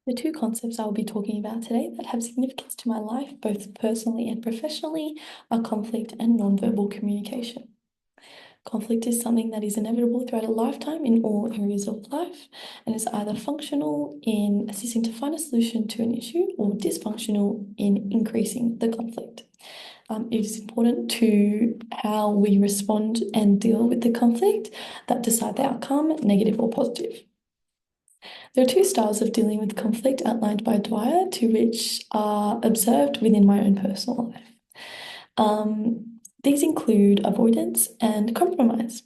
The two concepts I will be talking about today that have significance to my life, both personally and professionally, are conflict and nonverbal communication. Conflict is something that is inevitable throughout a lifetime in all areas of life and is either functional in assisting to find a solution to an issue or dysfunctional in increasing the conflict. It is important to how we respond and deal with the conflict that decide the outcome, negative or positive. There are two styles of dealing with conflict outlined by Dwyer, to which are observed within my own personal life. These include avoidance and compromise.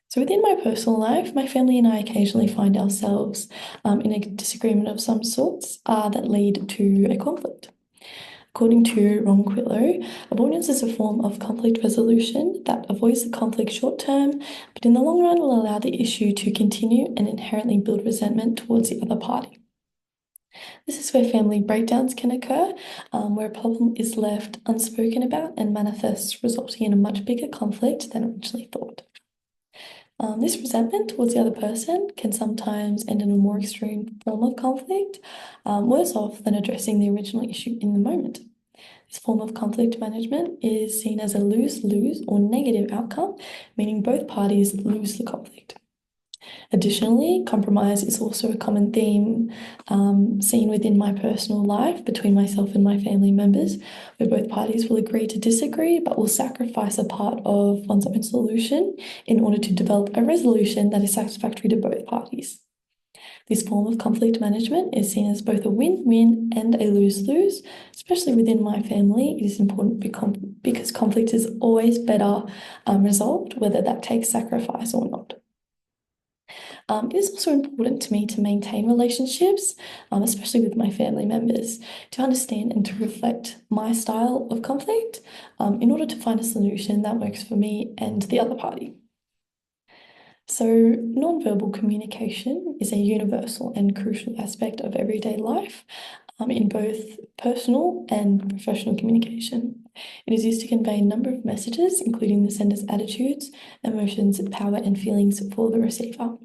So within my personal life, my family and I occasionally find ourselves in a disagreement of some sorts that lead to a conflict. According to Ron Quillo, avoidance is a form of conflict resolution that avoids the conflict short term, but in the long run will allow the issue to continue and inherently build resentment towards the other party. This is where family breakdowns can occur, where a problem is left unspoken about and manifests, resulting in a much bigger conflict than originally thought. This resentment towards the other person can sometimes end in a more extreme form of conflict, worse off than addressing the original issue in the moment. This form of conflict management is seen as a lose-lose or negative outcome, meaning both parties lose the conflict. Additionally, compromise is also a common theme seen within my personal life between myself and my family members, where both parties will agree to disagree but will sacrifice a part of one's own solution in order to develop a resolution that is satisfactory to both parties. This form of conflict management is seen as both a win-win and a lose-lose. Especially within my family, it is important because conflict is always better resolved, whether that takes sacrifice or not. It is also important to me to maintain relationships, especially with my family members, to understand and to reflect my style of conflict in order to find a solution that works for me and the other party. So, nonverbal communication is a universal and crucial aspect of everyday life in both personal and professional communication. It is used to convey a number of messages, including the sender's attitudes, emotions, power, and feelings for the receiver.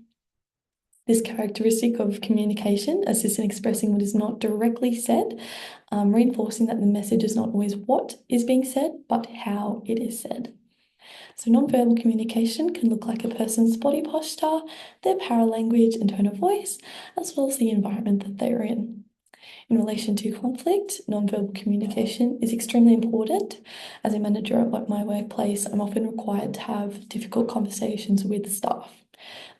This characteristic of communication assists in expressing what is not directly said, reinforcing that the message is not always what is being said, but how it is said. So nonverbal communication can look like a person's body posture, their paralanguage and tone of voice, as well as the environment that they are in. In relation to conflict, nonverbal communication is extremely important. As a manager at my workplace, I'm often required to have difficult conversations with staff.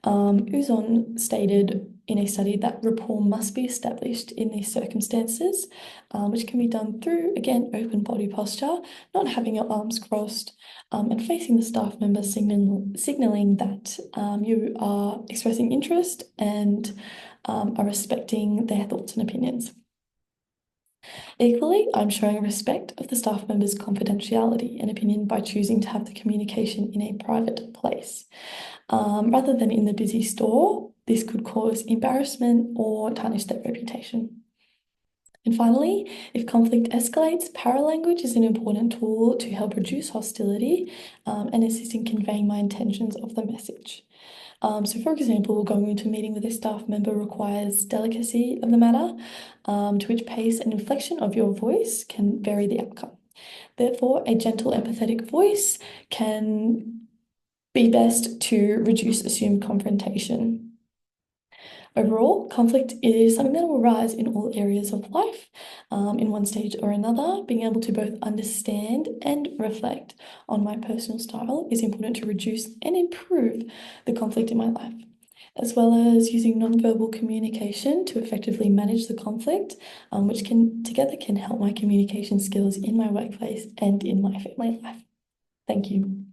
Uzon stated in a study that rapport must be established in these circumstances, which can be done through, again, open body posture, not having your arms crossed, and facing the staff member, signaling that you are expressing interest and are respecting their thoughts and opinions. Equally, I'm showing respect of the staff member's confidentiality and opinion by choosing to have the communication in a private place. Rather than in the busy store, this could cause embarrassment or tarnish their reputation. And finally, if conflict escalates, paralanguage is an important tool to help reduce hostility and assist in conveying my intentions of the message. So for example, going into a meeting with a staff member requires delicacy of the matter, to which pace and inflection of your voice can vary the outcome. Therefore, a gentle, empathetic voice can be best to reduce assumed confrontation. Overall, conflict is something that will arise in all areas of life, in one stage or another. Being able to both understand and reflect on my personal style is important to reduce and improve the conflict in my life, as well as using nonverbal communication to effectively manage the conflict, which together can help my communication skills in my workplace and in my family life. Thank you.